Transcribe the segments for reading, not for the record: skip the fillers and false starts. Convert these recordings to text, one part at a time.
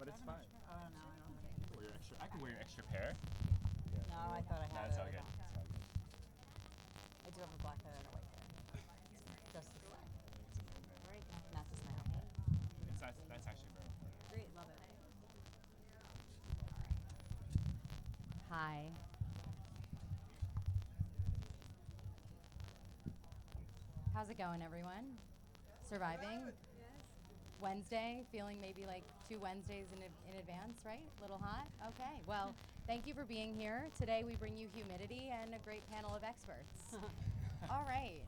but it's fine. Oh, no, I don't have I can wear I can wear an extra pair. No, I thought I had That's it. all good. It's all good. I do have a black hair and a white hair. Just to say. It's amazing. Right. Matches my outfit. That's actually very important. Great, love it. Hi. How's it going, everyone? Surviving? Wednesday, feeling maybe like 2 Wednesdays in advance, right? A little hot? Okay, well, thank you for being here. Today we bring you humidity and a great panel of experts. All right,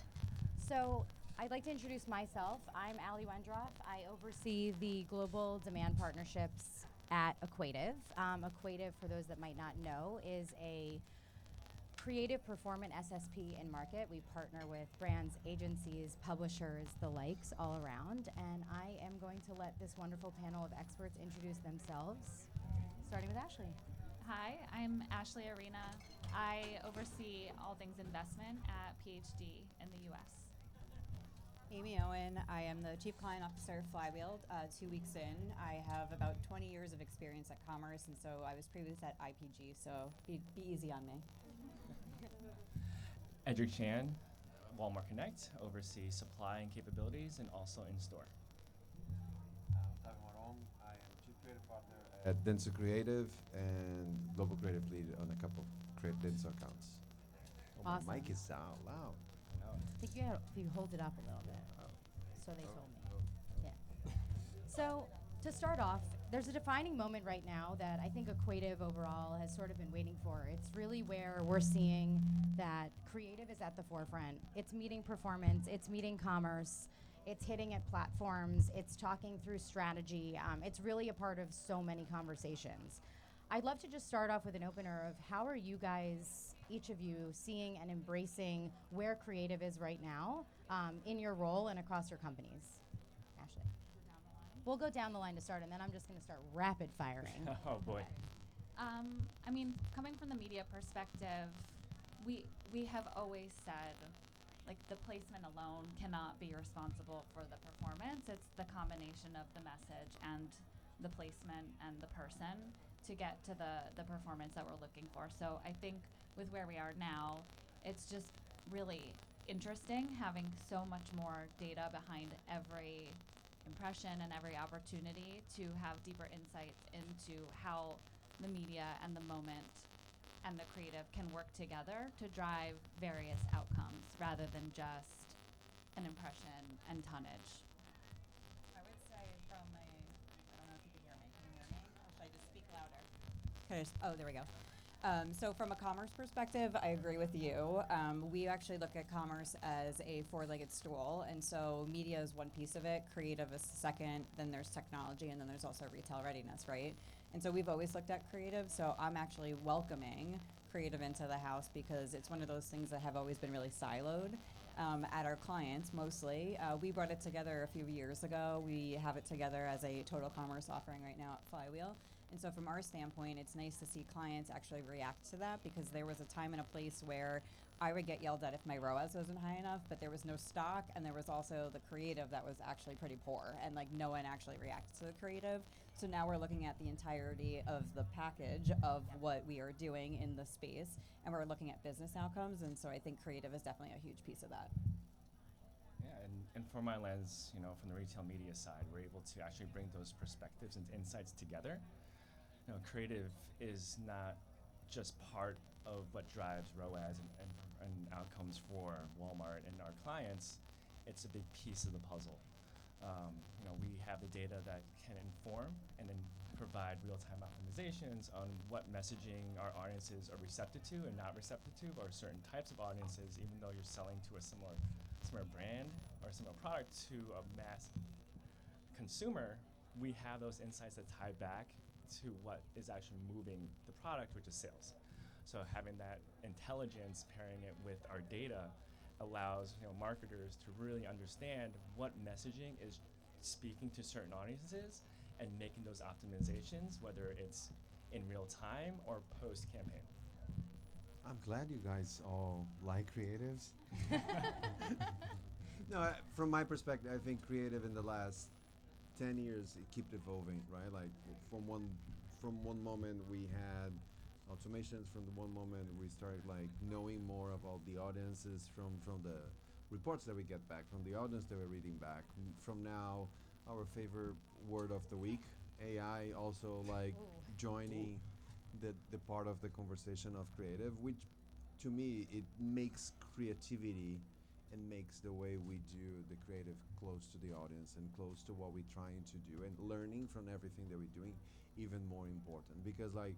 so I'd like to introduce myself. I'm Allie Wendroff. I oversee the global demand partnerships at Equativ. Equativ, for those that might not know, is a creative performance SSP in market. We partner with brands, agencies, publishers, the likes all around. And I am going to let this wonderful panel of experts introduce themselves, starting with Ashley. Hi, I'm Ashley Arena. I oversee all things investment at PhD in the US. Amie, Owen. I am the Chief Client Officer of Flywheel. 2 weeks in, I have about 20 years of experience at commerce, and so I was previous at IPG, so be easy on me. Edric Chan, Walmart Connect, oversee supply and capabilities and also in-store. I am Chief Creative Partner at Denso Creative and Global Creative Lead on a couple of Denso accounts. Oh, Awesome. my mic is out loud. I think you hold it up a little bit. So they told me. Yeah. So to start off, there's a defining moment right now that I think Equativ overall has sort of been waiting for. It's really where we're seeing that creative is at the forefront. It's meeting performance, it's meeting commerce, it's hitting at platforms, it's talking through strategy. It's really a part of so many conversations. I'd love to just start off with an opener of how are you guys, each of you, seeing and embracing where creative is right now in your role and across your companies? Ashley. We'll go down the line to start, and then I'm just going to start rapid firing. Oh boy. I mean, coming from the media perspective, we have always said, like, the placement alone cannot be responsible for the performance. It's the combination of the message and the placement and the person to get to the performance that we're looking for. So I think with where we are now, it's just really interesting having so much more data behind every impression and every opportunity to have deeper insights into how the media and the moment and the creative can work together to drive various outcomes rather than just an impression and tonnage. I would say from a, I don't know if you can hear me. Can you hear me? Or should I just speak louder? Oh, there we go. So from a commerce perspective, I agree with you. We actually look at commerce as a four-legged stool, and so media is one piece of it, creative is the second, then there's technology, and then there's also retail readiness, right? And so we've always looked at creative, so I'm actually welcoming creative into the house because it's one of those things that have always been really siloed at our clients mostly. We brought it together a few years ago. We have it together as a total commerce offering right now at Flywheel. And so from our standpoint, it's nice to see clients actually react to that because there was a time and a place where I would get yelled at if my ROAS wasn't high enough, but there was no stock, and there was also the creative that was actually pretty poor, and like no one actually reacted to the creative. So now we're looking at the entirety of the package of what we are doing in the space, and we're looking at business outcomes, and so I think creative is definitely a huge piece of that. Yeah, and from my lens, from the retail media side, we're able to actually bring those perspectives and insights together. Creative is not just part of what drives ROAS and outcomes for Walmart and our clients. It's a big piece of the puzzle. We have the data that can inform and then provide real-time optimizations on what messaging our audiences are receptive to and not receptive to, or certain types of audiences, even though you're selling to a similar brand or a similar product to a mass consumer, we have those insights that tie back to what is actually moving the product, which is sales. So having that intelligence, pairing it with our data, allows marketers to really understand what messaging is speaking to certain audiences and making those optimizations, whether it's in real time or post campaign. I'm glad you guys all like creatives. No, from my perspective, I think creative in the last 10 years it kept evolving, right? Like from one moment we had automations, from the one moment we started like knowing more about the audiences from the reports that we get back from the audience that we're reading back. From now, our favorite word of the week, AI, also like joining the part of the conversation of creative, which to me it makes creativity and makes the way we do the creative close to the audience and close to what we're trying to do and learning from everything that we're doing even more important, because like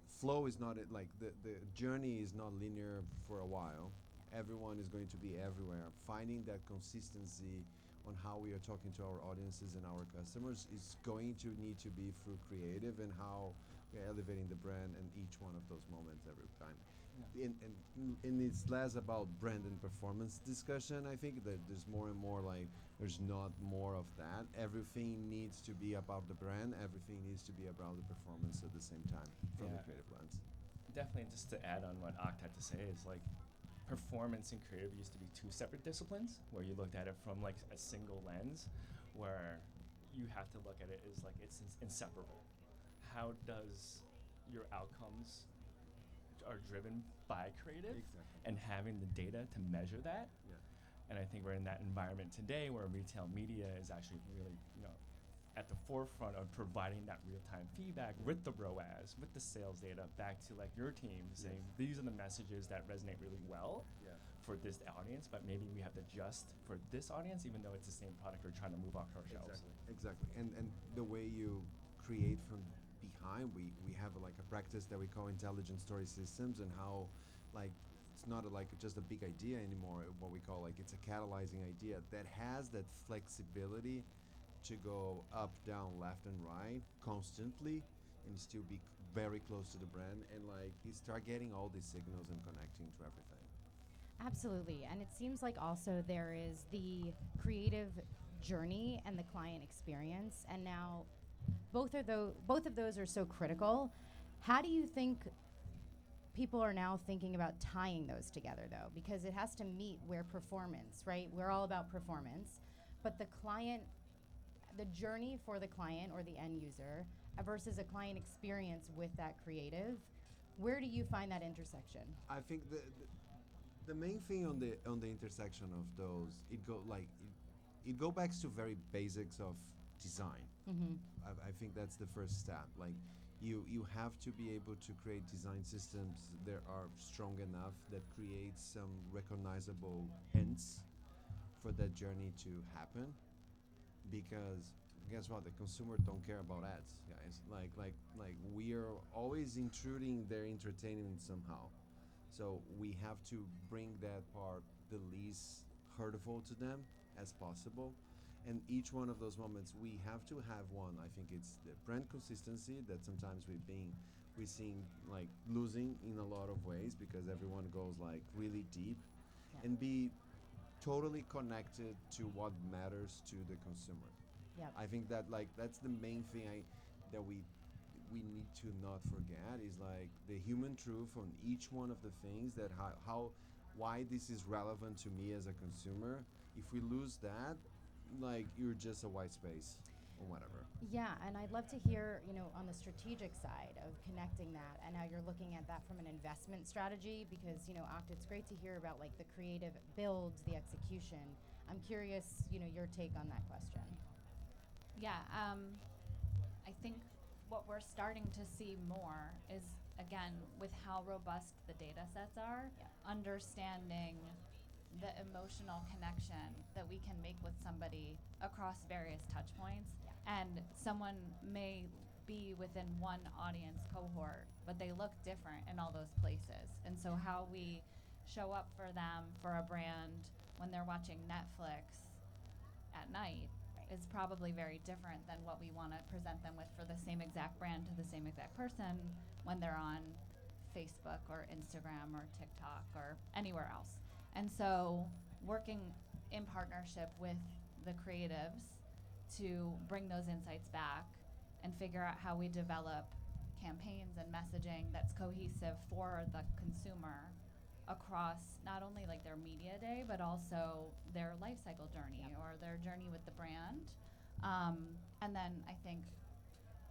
flow is not like the journey is not linear for a while. Everyone is going to be everywhere. Finding that consistency on how we are talking to our audiences and our customers is going to need to be through creative and how we're elevating the brand in each one of those moments every time. Yeah. And it's less about brand and performance discussion. I think that there's more and more like there's not more of that. Everything needs to be about the brand. Everything needs to be about the performance at the same time from the Yeah. creative lens. Definitely, just to add on what Oct had to say is like performance and creative used to be two separate disciplines where you looked at it from like a single lens, where you have to look at it as like it's inseparable. How does your outcomes are driven by creative Exactly. and having the data to measure that? Yeah. And I think we're in that environment today where retail media is actually really, at the forefront of providing that real-time feedback with the ROAS, with the sales data back to like your team, saying these are the messages that resonate really well Yeah. for this audience, but maybe we have to adjust for this audience, even though it's the same product we're trying to move off our shelves. Exactly. And the way you create from behind, we have like a practice that we call intelligent story systems, and how like it's not like just a big idea anymore. What we call like it's a catalyzing idea that has that flexibility to go up, down, left, and right constantly, and still be very close to the brand, and like you start getting all these signals and connecting to everything. Absolutely. And it seems like also there is the creative journey and the client experience. And now both of those are so critical. How do you think people are now thinking about tying those together though? Because it has to meet where performance, right? We're all about performance, but the journey for the client or the end user versus a client experience with that creative, where do you find that intersection? I think the main thing on the intersection of those, it go back to very basics of design. Mm-hmm. I think that's the first step. Like you have to be able to create design systems that are strong enough that create some recognizable hints for that journey to happen. Because guess what? The consumer don't care about ads, guys. Like we are always intruding their entertainment somehow. So we have to bring that part the least hurtful to them as possible. And each one of those moments, we have to have one. I think it's the brand consistency that sometimes we're seeing like losing in a lot of ways because everyone goes like really deep, Yeah. and be totally connected to what matters to the consumer. Yep. I think that like that's the main thing that we need to not forget is like the human truth on each one of the things that how why this is relevant to me as a consumer. If we lose that, like you're just a white space or whatever. Yeah, and I'd love to hear, on the strategic side of connecting that and how you're looking at that from an investment strategy because, Oct, it's great to hear about like the creative builds, the execution. I'm curious, your take on that question. Yeah, I think what we're starting to see more is, again, with how robust the data sets are, Yeah. understanding the emotional connection that we can make with somebody across various touch points. Yeah. And someone may be within one audience cohort, but they look different in all those places. And so how we show up for them, for a brand, when they're watching Netflix at night is probably very different than what we want to present them with for the same exact brand to the same exact person when they're on Facebook or Instagram or TikTok or anywhere else. And so working in partnership with the creatives to bring those insights back and figure out how we develop campaigns and messaging that's cohesive for the consumer across not only like their media day, but also their life cycle journey or their journey with the brand, And then I think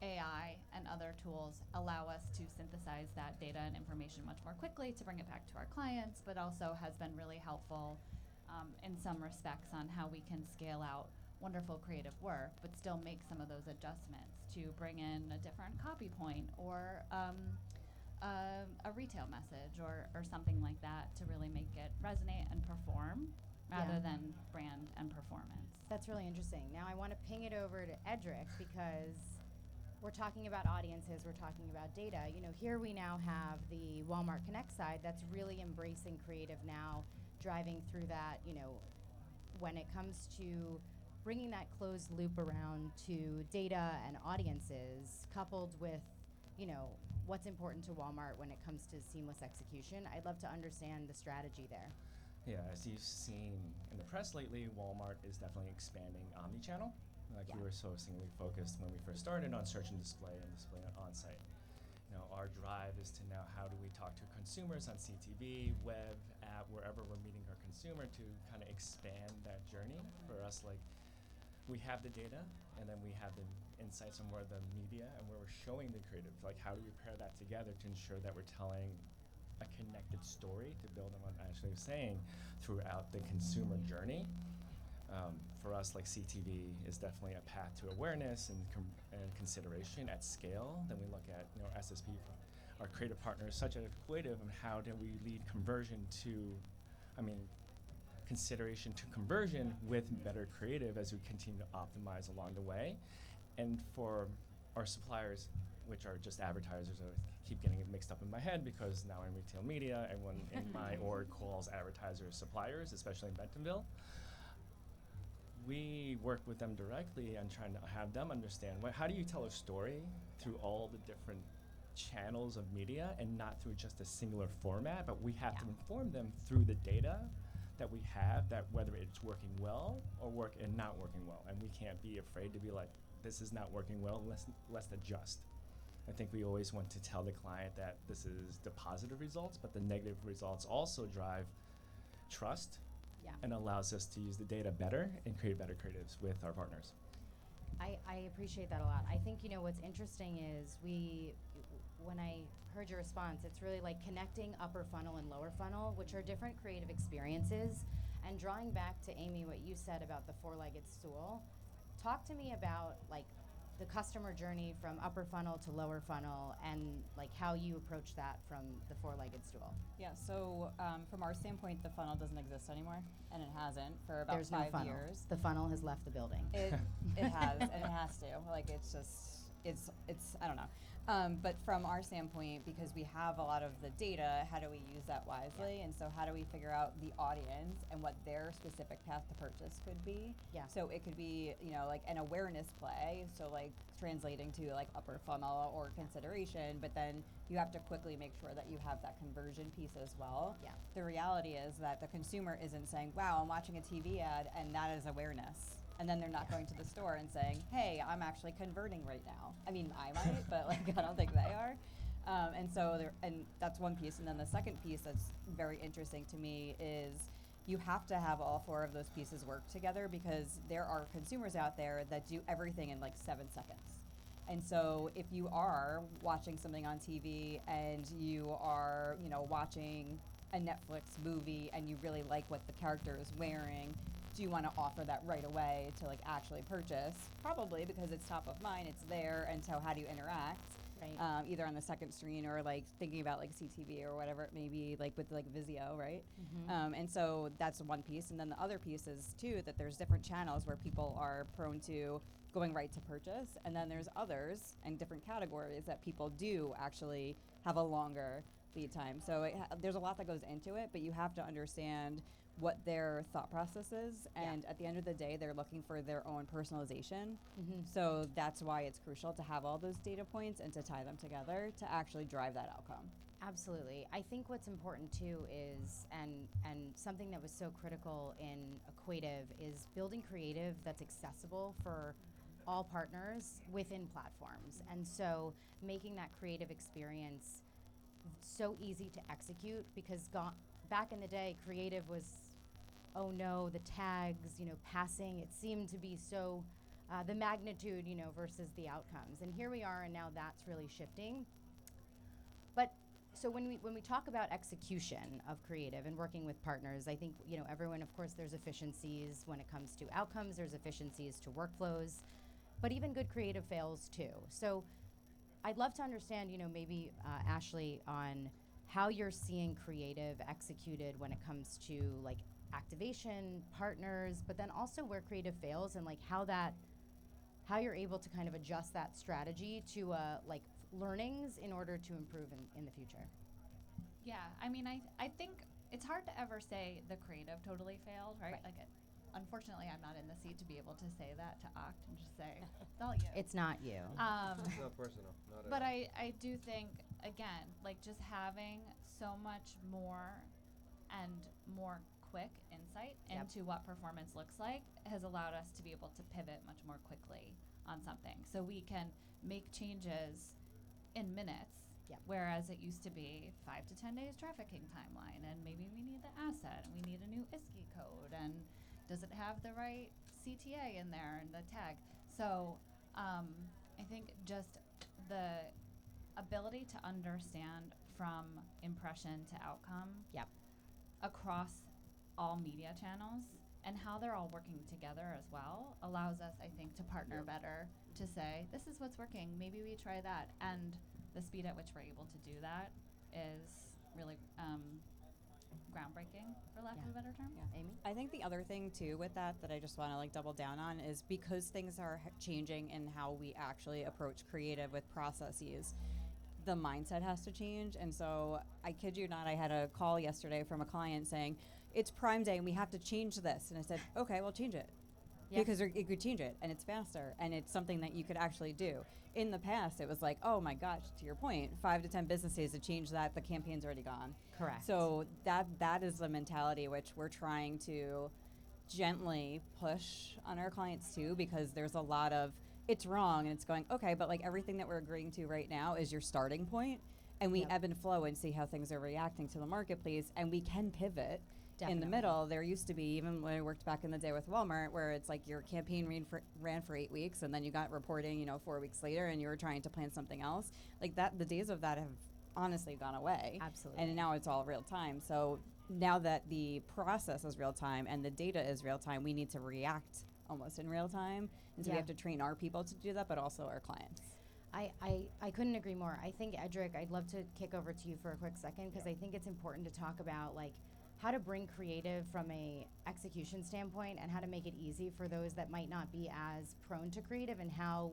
AI and other tools allow us to synthesize that data and information much more quickly to bring it back to our clients, but also has been really helpful in some respects on how we can scale out wonderful creative work, but still make some of those adjustments to bring in a different copy point or a retail message or something like that to really make it resonate and perform rather than brand and performance. That's really interesting. Now I want to ping it over to Edric because we're talking about audiences, we're talking about data. You know, here we now have the Walmart Connect side that's really embracing creative now, driving through that, you know, when it comes to bringing that closed loop around to data and audiences, coupled with, you know, what's important to Walmart when it comes to seamless execution. I'd love to understand the strategy there. Yeah, as you've seen in the press lately, Walmart is definitely expanding omni-channel. Like we were so singly focused when we first started on search and display and on-site. You know, our drive is to now how do we talk to consumers on CTV, web, app, wherever we're meeting our consumer to kind of expand that journey. For us, like, we have the data and then we have the insights on where the media and where we're showing the creative. Like, how do we pair that together to ensure that we're telling a connected story to build on what Ashley was saying throughout the consumer journey. For us, like CTV is definitely a path to awareness and consideration at scale. Then we look at, you know, SSP, our creative partners such as Equativ, and how do we lead conversion to, consideration to conversion with better creative as we continue to optimize along the way. And for our suppliers, which are just advertisers, I keep getting it mixed up in my head because now in retail media, everyone in my org calls advertisers suppliers, especially in Bentonville. We work with them directly and trying to have them understand how do you tell a story through all the different channels of media and not through just a singular format, but we have to inform them through the data that we have, that whether it's working well or not working well. And we can't be afraid to be like, this is not working well, let's adjust. I think we always want to tell the client that this is the positive results, but the negative results also drive trust and allows us to use the data better and create better creatives with our partners. I appreciate that a lot. I think, you know, what's interesting is when I heard your response, it's really like connecting upper funnel and lower funnel, which are different creative experiences, and drawing back to Amie what you said about the four-legged stool. Talk to me about like the customer journey from upper funnel to lower funnel and like how you approach that from the four-legged stool. Yeah, so from our standpoint, the funnel doesn't exist anymore, and it hasn't for about There's 5 no funnel. years. The funnel has left the building. It has, and it has to. Like, it's I don't know. But from our standpoint, because we have a lot of the data, how do we use that wisely? And so how do we figure out the audience and what their specific path to purchase could be? Yeah. So it could be, you know, like an awareness play, so like translating to like upper funnel or consideration, but then you have to quickly make sure that you have that conversion piece as well. Yeah. The reality is that the consumer isn't saying, wow, I'm watching a TV ad and that is awareness. And then they're not going to the store and saying, hey, I'm actually converting right now. I mean, I might, but like I don't think they are. And that's one piece. And then the second piece that's very interesting to me is you have to have all 4 of those pieces work together, because there are consumers out there that do everything in like 7 seconds. And so if you are watching something on TV and you are, you know, watching a Netflix movie and you really like what the character is wearing, do you want to offer that right away to like actually purchase? Probably, because it's top of mind, it's there, and so how do you interact? Right. Either on the second screen or like thinking about like CTV or whatever it may be, like with like Vizio, right? Mm-hmm. And so that's one piece, and then the other piece is too that there's different channels where people are prone to going right to purchase, and then there's others and different categories that people do actually have a longer lead time. So there's a lot that goes into it, but you have to understand what their thought process is, and at the end of the day, they're looking for their own personalization. Mm-hmm. So that's why it's crucial to have all those data points and to tie them together to actually drive that outcome. Absolutely. I think what's important too is, and something that was so critical in Equativ is building creative that's accessible for all partners within platforms. And so making that creative experience so easy to execute, because back in the day, creative was, oh no, the tags, you know, passing. It seemed to be so the magnitude, versus the outcomes. And here we are, and now that's really shifting. But so when we talk about execution of creative and working with partners, I think everyone, of course, there's efficiencies when it comes to outcomes. There's efficiencies to workflows, but even good creative fails too. So I'd love to understand, maybe Ashley, on how you're seeing creative executed when it comes to like activation partners, but then also where creative fails and like how you're able to kind of adjust that strategy to like learnings in order to improve in the future. Yeah, I mean, I think it's hard to ever say the creative totally failed, right? Like, unfortunately, I'm not in the seat to be able to say that to Oct and just say, it's all you. It's not you. It's not personal. Not at But all. I do think, again, like just having so much more and more quick insight Yep. into what performance looks like has allowed us to be able to pivot much more quickly on something. So we can make changes in minutes, Yep. whereas it used to be 5 to 10 days trafficking timeline, and maybe we need the asset, and we need a new ISKI code, and does it have the right CTA in there and the tag? So I think just the ability to understand from impression to outcome Yep. across all media channels and how they're all working together as well allows us, I think, to partner better to say, this is what's working, maybe we try that. And the speed at which we're able to do that is really groundbreaking, for lack of a better term. Yeah. Amy? I think the other thing too with that I just want to like double down on is because things are changing in how we actually approach creative with processes, the mindset has to change. And so I kid you not, I had a call yesterday from a client saying, it's Prime Day and we have to change this. And I said, okay, we'll change it. Yeah. Because it could change it and it's faster and it's something that you could actually do. In the past, it was like, oh my gosh, to your point, 5 to 10 business days to change that, the campaign's already gone. Correct. So that is the mentality which we're trying to gently push on our clients too, because there's a lot of, it's wrong and it's going, okay, but like everything that we're agreeing to right now is your starting point, and we Yep. ebb and flow and see how things are reacting to the marketplace, and we can pivot. In the Definitely. middle, there used to be, even when I worked back in the day with Walmart, where it's like your campaign ran for 8 weeks and then you got reporting, 4 weeks later and you were trying to plan something else. Like that, the days of that have honestly gone away. Absolutely. And now it's all real time. So now that the process is real time and the data is real time, we need to react almost in real time. And so we Yeah. have to train our people to do that, but also our clients. I couldn't agree more. I think, Edric, I'd love to kick over to you for a quick second, because I think it's important to talk about like how to bring creative from a execution standpoint and how to make it easy for those that might not be as prone to creative, and how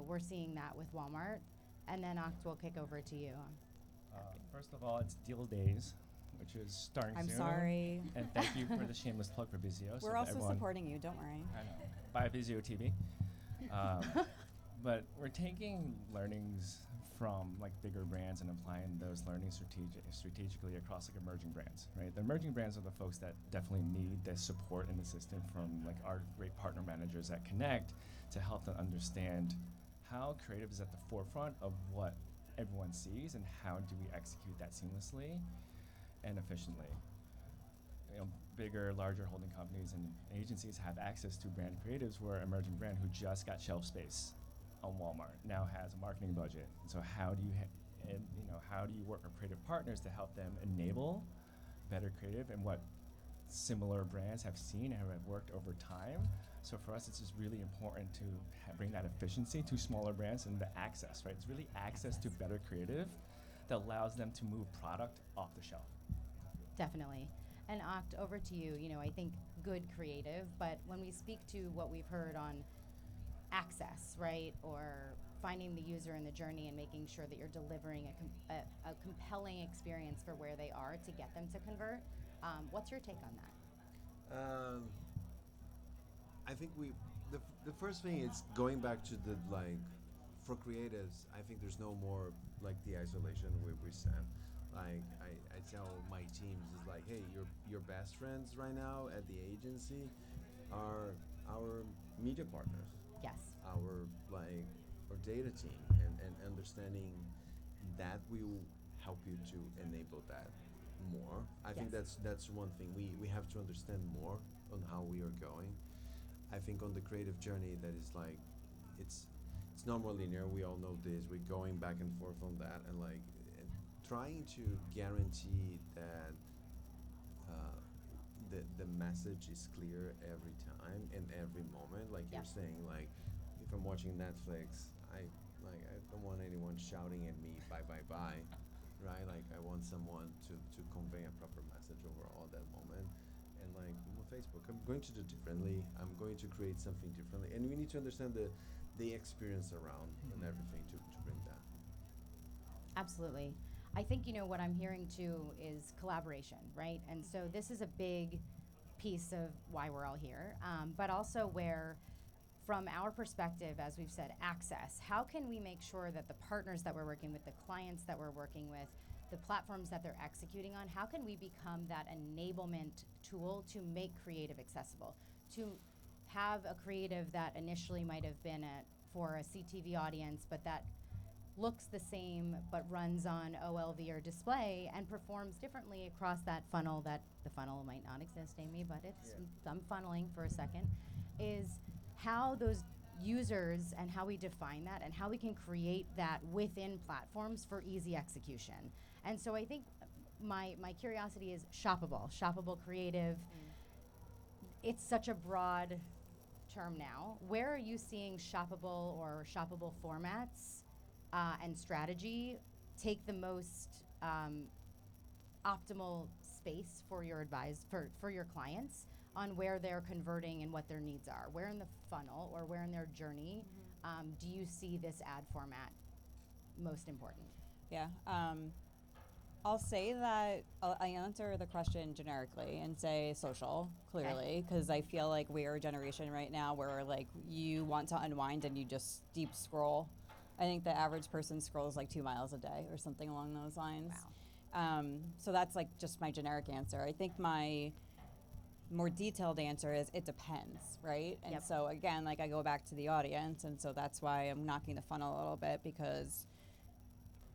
we're seeing that with Walmart. And then Oct, will kick over to you. First of all, it's Deal Days, which is starting I'm soon. sorry. And thank you for the shameless plug for Vizio. so We're that also everyone- supporting you, don't worry. I know. Buy Vizio TV. But we're taking learnings from like bigger brands and applying those learnings strategically across like emerging brands, right? The emerging brands are the folks that definitely need the support and assistance from like our great partner managers at Connect to help them understand how creative is at the forefront of what everyone sees, and how do we execute that seamlessly and efficiently. Bigger, larger holding companies and agencies have access to brand creatives, where emerging brand who just got shelf space on Walmart now has a marketing budget. And so how do you how do you work with creative partners to help them enable better creative, and what similar brands have seen and have worked over time? So for us, it's just really important to bring that efficiency to smaller brands and the access, right? It's really access to better creative that allows them to move product off the shelf. Definitely. And Oct, over to you. I think good creative, but when we speak to what we've heard on access, right, or finding the user in the journey and making sure that you're delivering a compelling experience for where they are to get them to convert, what's your take on that? I think the first thing is going back to the like, for creatives, I think there's no more like the isolation we stand. Like I tell my teams is like, hey, your best friends right now at the agency are our media partners, Yes. our data team, and understanding that will help you to enable that more. I think Yes. that's one thing we have to understand more on how we are going. I think on the creative journey that is like, it's not more linear. We all know this. We're going back and forth on that, and like trying to guarantee that the message is clear every time and every moment. Like Yeah. you're saying, like if I'm watching Netflix, I don't want anyone shouting at me bye bye bye, right? Like I want someone to convey a proper message overall at that moment. And like on Facebook, I'm going to do differently. I'm going to create something differently, and we need to understand the experience around and everything to bring that. Absolutely. I think, what I'm hearing too is collaboration, right? And so this is a big piece of why we're all here, but also where, from our perspective, as we've said, access. How can we make sure that the partners that we're working with, the clients that we're working with, the platforms that they're executing on, how can we become that enablement tool to make creative accessible? To have a creative that initially might have been for a CTV audience, but that looks the same but runs on OLV or display and performs differently across that funnel, that the funnel might not exist, Amie, but it's, I'm funneling for a second, is how those users and how we define that and how we can create that within platforms for easy execution. And so I think my curiosity is shoppable creative. It's such a broad term now. Where are you seeing shoppable or shoppable formats and strategy take the most optimal space for your for your clients on where they're converting and what their needs are? Where in the funnel or where in their journey do you see this ad format most important? Yeah. I'll say that I answer the question generically and say social, clearly, because I feel like we're a generation right now where like you want to unwind and you just deep scroll. I think the average person scrolls like 2 miles a day or something along those lines. Wow. So that's like just my generic answer. I think my more detailed answer is it depends, right? And Yep. so again, like I go back to the audience, and so that's why I'm knocking the funnel a little bit, because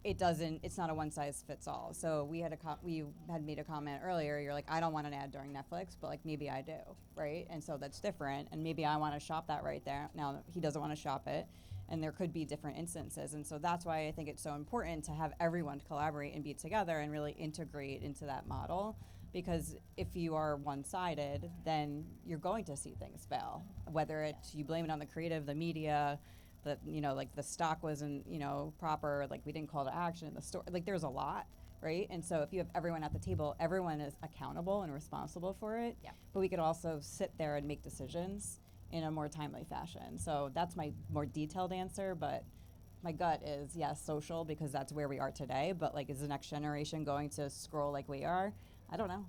it's not a one size fits all. So we had made a comment earlier, you're like, I don't want an ad during Netflix, but like maybe I do, right? And so that's different, and maybe I want to shop that right there. Now he doesn't want to shop it, and there could be different instances. And so that's why I think it's so important to have everyone collaborate and be together and really integrate into that model. Because if you are one-sided, then you're going to see things fail. Whether it's you blame it on the creative, the media, that like the stock wasn't proper, like we didn't call to action in the store. Like there's a lot, right? And so if you have everyone at the table, everyone is accountable and responsible for it. Yeah. But we could also sit there and make decisions in a more timely fashion. So that's my more detailed answer, but my gut is yes, social, because that's where we are today. But like, is the next generation going to scroll like we are? I don't know.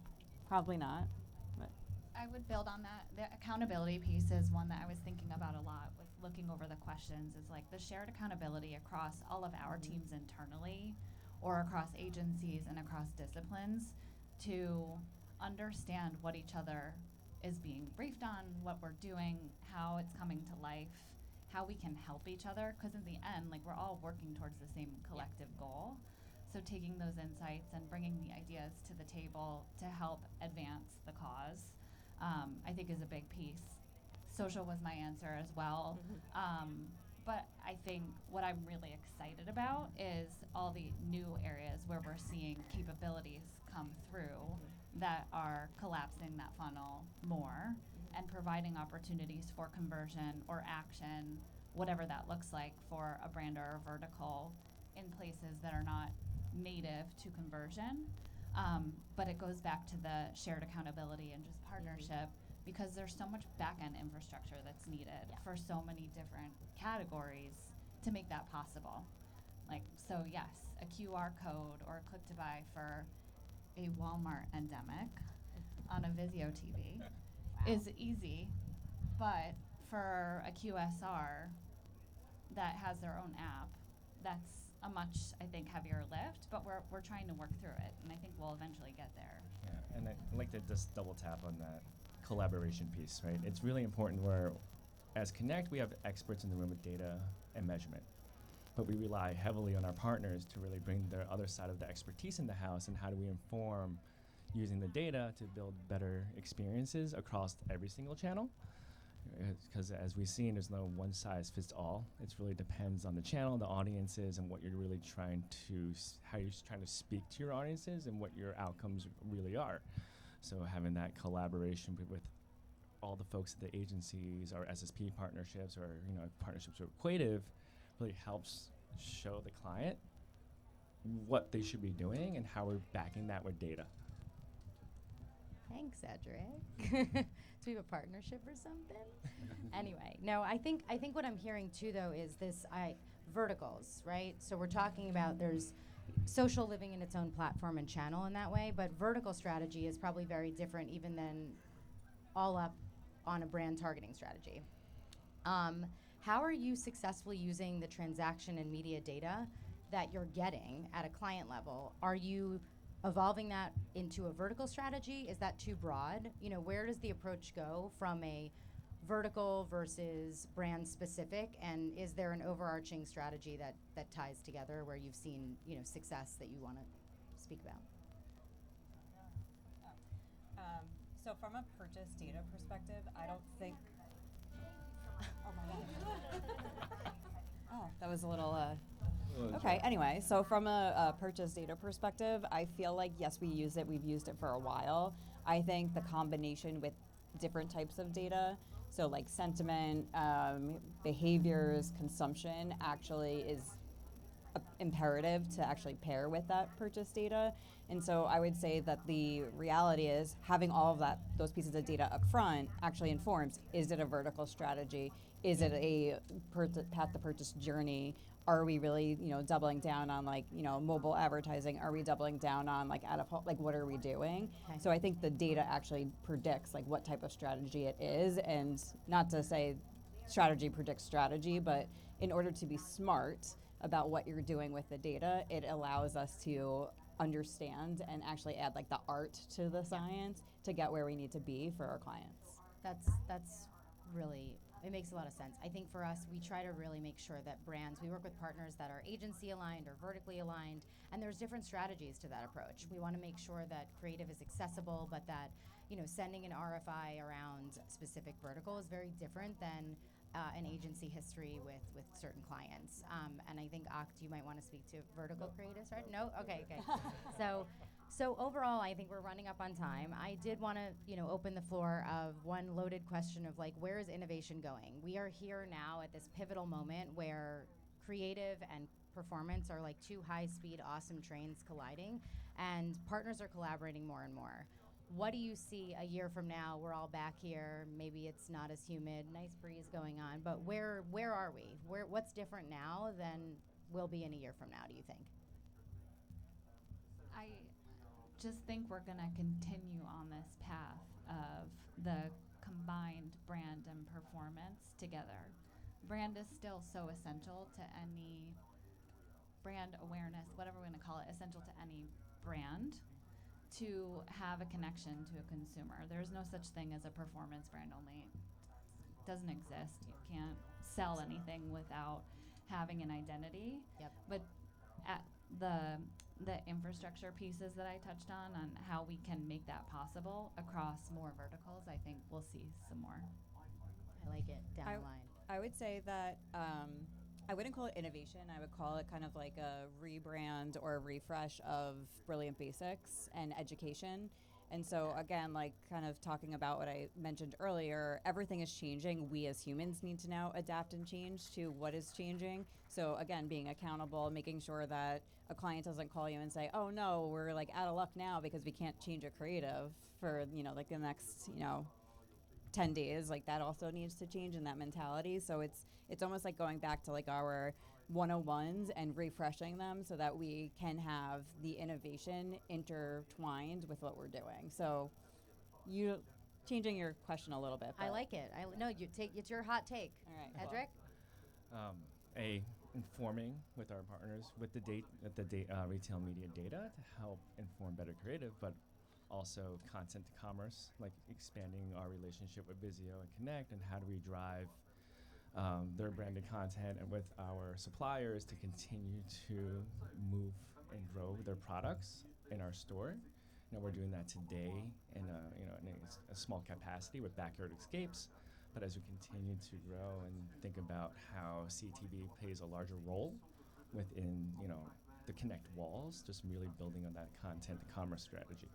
Probably not. But I would build on that. The accountability piece is one that I was thinking about a lot with looking over the questions, is like the shared accountability across all of our teams internally or across agencies and across disciplines to understand what each other is being briefed on, what we're doing, how it's coming to life, how we can help each other, because in the end, like, we're all working towards the same collective goal. So taking those insights and bringing the ideas to the table to help advance the cause, I think is a big piece. Social was my answer as well. But I think what I'm really excited about is all the new areas where we're seeing capabilities come through that are collapsing that funnel more and providing opportunities for conversion or action, whatever that looks like for a brand or a vertical, in places that are not native to conversion. But it goes back to the shared accountability and just partnership, because there's so much back-end infrastructure that's needed for so many different categories to make that possible. Like, so yes, a QR code or a click to buy for a Walmart endemic on a Vizio TV is easy, but for a QSR that has their own app, that's a much, I think, heavier lift, but we're trying to work through it, and I think we'll eventually get there. Yeah, and I'd like to just double tap on that collaboration piece, right? It's really important where, as Connect, we have experts in the room with data and measurement, but we rely heavily on our partners to really bring their other side of the expertise in the house, and how do we inform using the data to build better experiences across every single channel. Because as we've seen, there's no one size fits all. It really depends on the channel, the audiences, and what you're really trying to, how you're trying to speak to your audiences and what your outcomes really are. So having that collaboration with all the folks at the agencies or SSP partnerships or partnerships with Equativ really helps show the client what they should be doing and how we're backing that with data. Thanks, Edric. Do we have a partnership or something? Anyway, no, I think what I'm hearing too though is this verticals, right? So we're talking about there's social living in its own platform and channel in that way, but vertical strategy is probably very different even than all up on a brand targeting strategy. How are you successfully using the transaction and media data that you're getting at a client level? Are you evolving that into a vertical strategy? Is that too broad? Where does the approach go from a vertical versus brand specific? And is there an overarching strategy that ties together where you've seen, success that you want to speak about? So from a purchase data perspective, I don't think. Oh my God. Oh, that was a little. Okay. Anyway, so from a purchase data perspective, I feel like yes, we use it. We've used it for a while. I think the combination with different types of data, so like sentiment, behaviors, consumption, actually is imperative to actually pair with that purchase data. And so I would say that the reality is having all of those pieces of data up front actually informs, is it a vertical strategy? Is it a path to purchase journey? Are we really, doubling down on mobile advertising? Are we doubling down on out of home? What are we doing? Okay. So I think the data actually predicts what type of strategy it is, and not to say strategy predicts strategy, but in order to be smart about what you're doing with the data, it allows us to understand and actually add the art to the science to get where we need to be for our clients. That's really, it makes a lot of sense. I think for us, we try to really make sure that brands, we work with partners that are agency aligned or vertically aligned, and there's different strategies to that approach. We want to make sure that creative is accessible, but that sending an RFI around specific vertical is very different than an agency history with certain clients. And I think, Oct, you might want to speak to vertical creatives, right? No? Okay. So overall, I think we're running up on time. I did want to, open the floor of one loaded question of where is innovation going? We are here now at this pivotal moment where creative and performance are two high-speed, awesome trains colliding, and partners are collaborating more and more. What do you see a year from now? We're all back here. Maybe it's not as humid, nice breeze going on, but where are we? What's different now than will be in a year from now, do you think? I just think we're going to continue on this path of the combined brand and performance together. Brand is still so essential to any brand awareness, whatever we're going to call it, essential to any brand to have a connection to a consumer. There's no such thing as a performance brand only. It doesn't exist. You can't sell anything without having an identity. Yep. But at the infrastructure pieces that I touched on how we can make that possible across more verticals, I think we'll see some more. I like it. Down the line. I would say that I wouldn't call it innovation. I would call it kind of like a rebrand or a refresh of Brilliant Basics and education. And so again, kind of talking about what I mentioned earlier, everything is changing. We as humans need to now adapt and change to what is changing. So again, being accountable, making sure that a client doesn't call you and say, oh no, we're out of luck now because we can't change a creative for, the next, 10 days. That also needs to change in that mentality. So it's almost going back to our 101s and refreshing them so that we can have the innovation intertwined with what we're doing. So you changing your question a little bit. I like it. It's your hot take. All right. Edric? Informing with our partners with the retail media data to help inform better creative, but also content to commerce, expanding our relationship with Vizio and Connect, and how do we drive their branded content and with our suppliers to continue to move and grow their products in our store. We're doing that today in a small capacity with Backyard Escapes, But as we continue to grow and think about how CTV plays a larger role within, the Connect walls, just really building on that content commerce strategy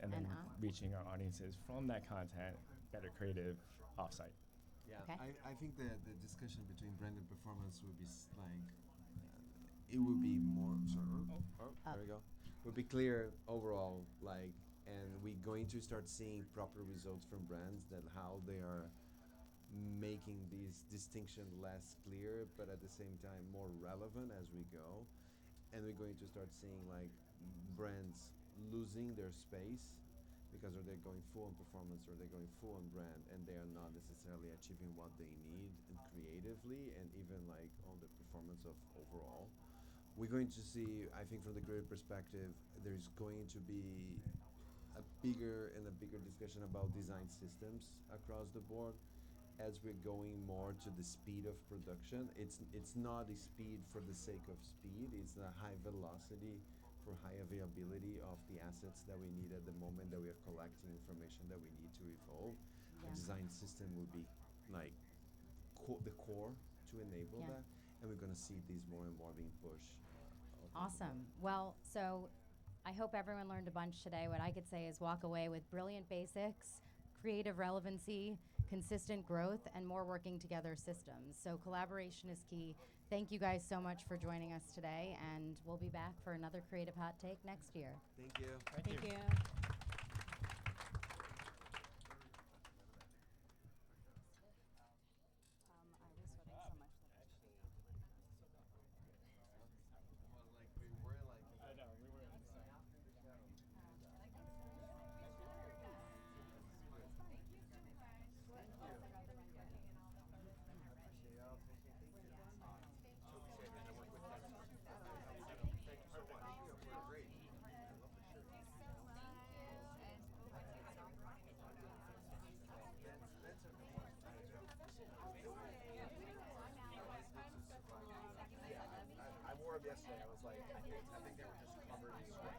and then reaching our audiences from that content, better creative offsite. Yeah, Okay. I think that the discussion between brand and performance would be it would be more. Sorry, there we go. Would be clear overall, and we're going to start seeing proper results from brands that how they are making these distinction less clear, but at the same time more relevant as we go, and we're going to start seeing brands losing their space because are they going full on performance or they're going full on brand, and they are not necessarily achieving what they need and creatively and even on the performance of overall. We're going to see, I think from the creative perspective, there's going to be a bigger discussion about design systems across the board as we're going more to the speed of production. It's not a speed for the sake of speed, it's a high velocity for high availability of the assets that we need at the moment that we are collecting information that we need to evolve. Yeah. A design system would be the core to enable that, and we're going to see these more and more being pushed. Awesome. Well, so I hope everyone learned a bunch today. What I could say is walk away with brilliant basics, creative relevancy, consistent growth, and more working together systems. So collaboration is key. Thank you guys so much for joining us today, and we'll be back for another Creative Hot Take next year. Thank you. Thank you. Yesterday, I was like, I think they were just covered in sweat.